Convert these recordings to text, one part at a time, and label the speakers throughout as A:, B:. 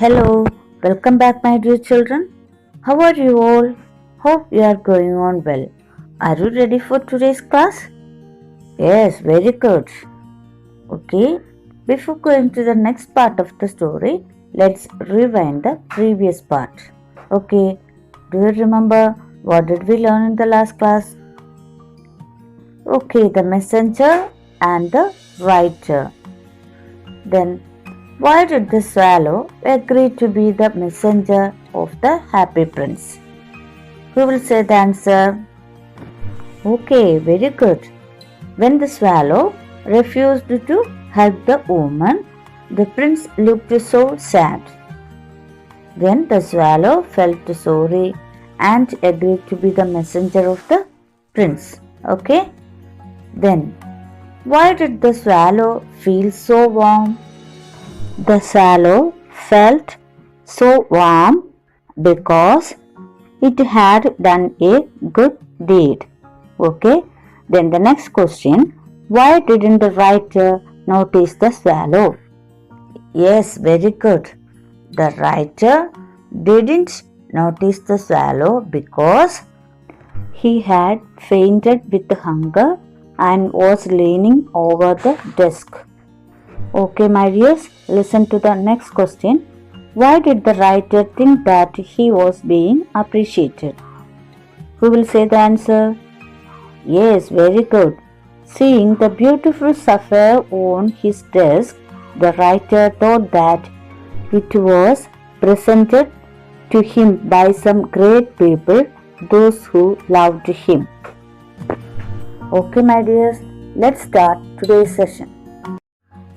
A: Hello, welcome back, my dear children. How are you all? Hope you are going on well. Are you ready for today's class? Yes, very good. Okay, before going to the next part of the story, let's rewind the previous part. Okay, do you remember what did we learn in the last class? Okay, the messenger and the writer. Then why did the swallow agree to be the messenger of the happy prince? Who will say the answer? Okay, very good. When the swallow refused to help the woman, the prince looked so sad. Then the swallow felt sorry and agreed to be the messenger of the prince. Okay? Then, why did the swallow feel so warm? The swallow felt so warm because it had done a good deed. Okay, then the next question, why didn't the writer notice the swallow? Yes, very good. The writer didn't notice the swallow because he had fainted with hunger and was leaning over the desk. Okay, my dears, listen to the next question. Why did the writer think that he was being appreciated? Who will say the answer? Yes, very good. Seeing the beautiful sapphire on his desk, the writer thought that it was presented to him by some great people, those who loved him. Okay, my dears, let's start today's session.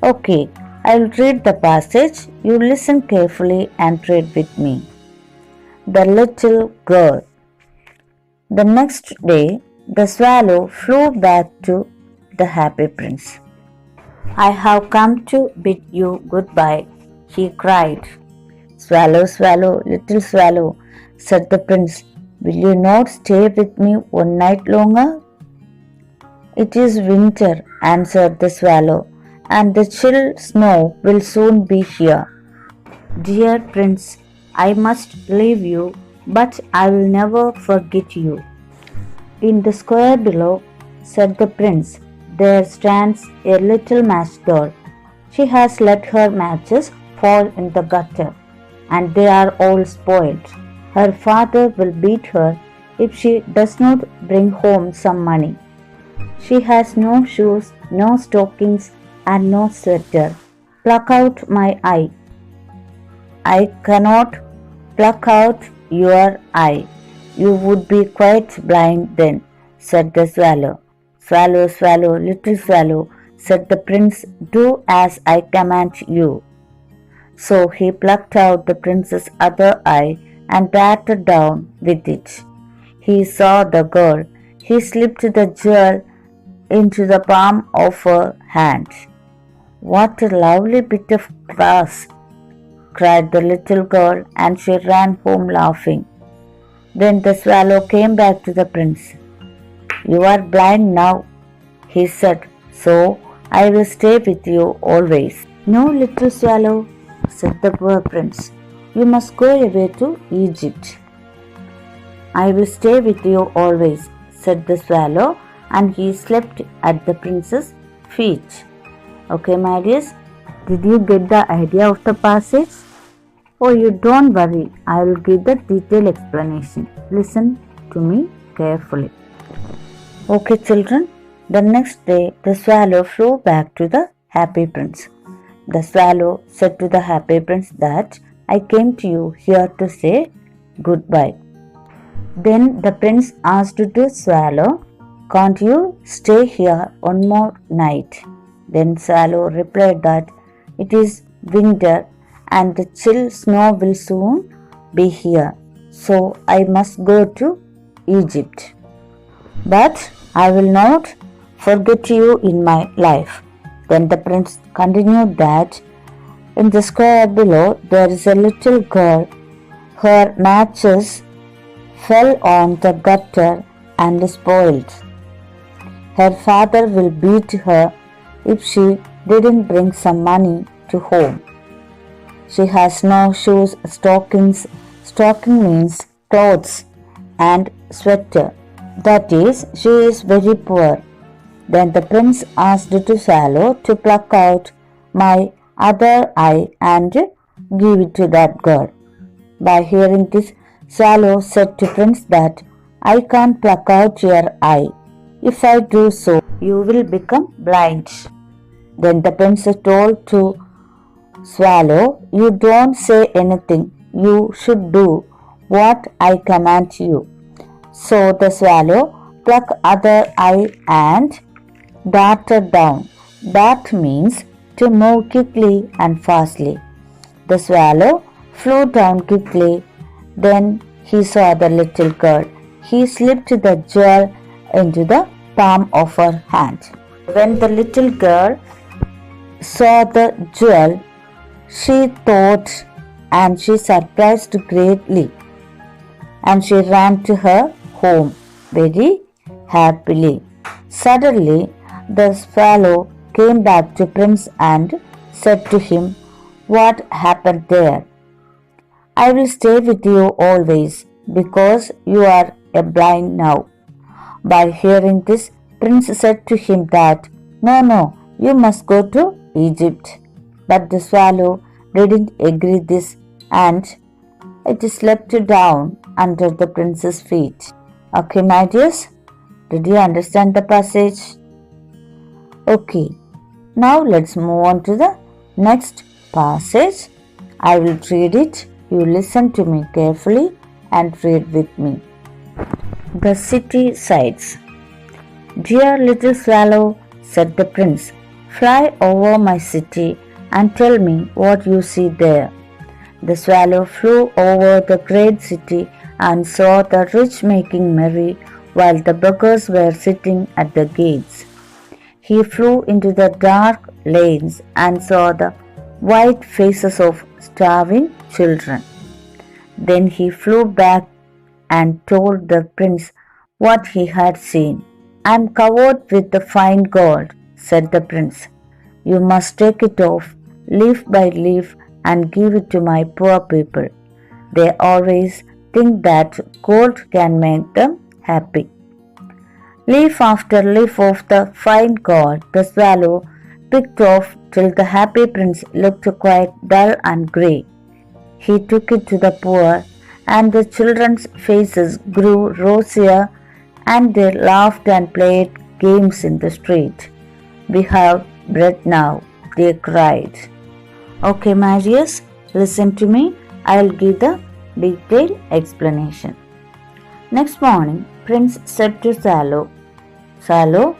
A: Okay, I'll read the passage. You listen carefully and read with me. The little girl. The next day, the swallow flew back to the happy prince. I have come to bid you goodbye, he cried. Swallow, swallow, little swallow, said the prince, will you not stay with me one night longer? It is winter, answered the swallow, and the chill snow will soon be here. Dear prince, I must leave you, but I will never forget you. In the square below, said the prince, there stands a little matchdoll. She has let her matches fall in the gutter, and they are all spoiled. Her father will beat her if she does not bring home some money. She has no shoes, no stockings, and no sweater. Pluck out my eye. I cannot pluck out your eye. You would be quite blind then, said the swallow. Swallow, swallow, little swallow, said the prince, do as I command you. So he plucked out the prince's other eye and battered down with it. He saw the girl. He slipped the jewel into the palm of her hand. What a lovely bit of glass, cried the little girl, and she ran home laughing. Then the swallow came back to the prince. You are blind now, he said, so I will stay with you always. No, little swallow, said the poor prince. You must go away to Egypt. I will stay with you always, said the swallow, and he slept at the prince's feet. Okay, my dears, did you get the idea of the passage? Oh, you don't worry, I will give the detailed explanation. Listen to me carefully. Okay, children, the next day the swallow flew back to the happy prince. The swallow said to the happy prince that I came to you here to say goodbye. Then the prince asked the swallow, can't you stay here one more night? Then swallow replied that it is winter and the chill snow will soon be here, so I must go to Egypt. But I will not forget you in my life. Then the prince continued that in the square below there is a little girl. Her matches fell on the gutter and spoiled. Her father will beat her if she didn't bring some money to home. She has no shoes, stockings. Stocking means clothes, and sweater. That is, she is very poor. Then the prince asked the swallow to pluck out my other eye and give it to that girl. By hearing this, swallow said to prince that I can't pluck out your eye. If I do so, you will become blind. Then the prince told to swallow, you don't say anything. You should do what I command you. So the swallow plucked other eye and darted down. Dart means to move quickly and fastly. The swallow flew down quickly. Then he saw the little girl. He slipped the jewel into the palm of her hand. When the little girl saw the jewel, she thought and she surprised greatly, and she ran to her home very happily. Suddenly, the swallow came back to Prince and said to him, what happened there? I will stay with you always because you are a blind now. By hearing this, Prince said to him that, no, you must go to Egypt. But the swallow didn't agree this and it slept down under the prince's feet. Okay, my dears, did you understand the passage? Okay, now let's move on to the next passage. I will read it. You listen to me carefully and read with me. The city sights. Dear little swallow, said the prince, fly over my city and tell me what you see there. The swallow flew over the great city and saw the rich making merry while the beggars were sitting at the gates. He flew into the dark lanes and saw the white faces of starving children. Then he flew back and told the prince what he had seen. I am covered with the fine gold, said the prince. You must take it off leaf by leaf and give it to my poor people. They always think that gold can make them happy. Leaf after leaf of the fine gold the swallow picked off till the happy prince looked quite dull and grey. He took it to the poor, and the children's faces grew rosier, and they laughed and played games in the street. We have bread now, they cried. Okay, my dears, listen to me. I'll give the detailed explanation. Next morning, Prince said to Swallow,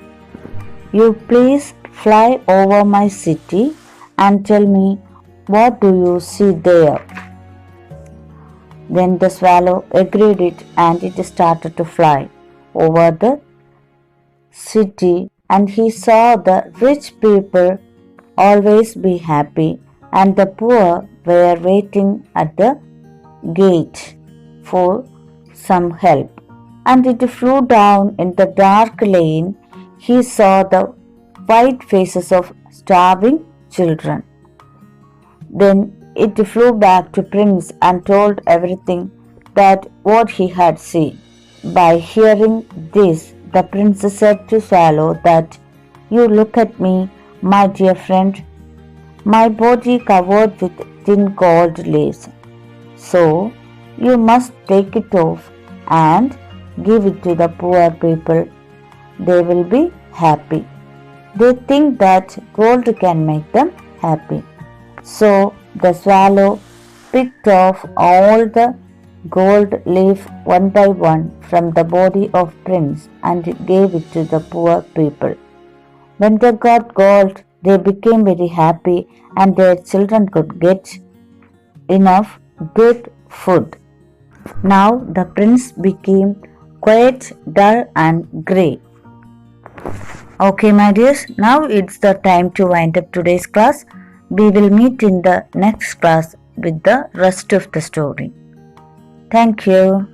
A: you please fly over my city and tell me what do you see there. Then the swallow agreed it and it started to fly over the city, and he saw the rich people always be happy and the poor were waiting at the gate for some help. And it flew down in the dark lane. He saw the white faces of starving children. Then it flew back to Prince and told everything that what he had seen. By hearing this, the prince said to Swallow that, you look at me, my dear friend, my body covered with thin gold leaves. So you must take it off and give it to the poor people. They will be happy. They think that gold can make them happy. So the swallow picked off all the gold leaf one by one from the body of Prince and gave it to the poor people. When they got gold, they became very happy and their children could get enough good food. Now the prince became quite dull and grey. Okay, my dears, now it's the time to wind up today's class. We will meet in the next class with the rest of the story. Thank you.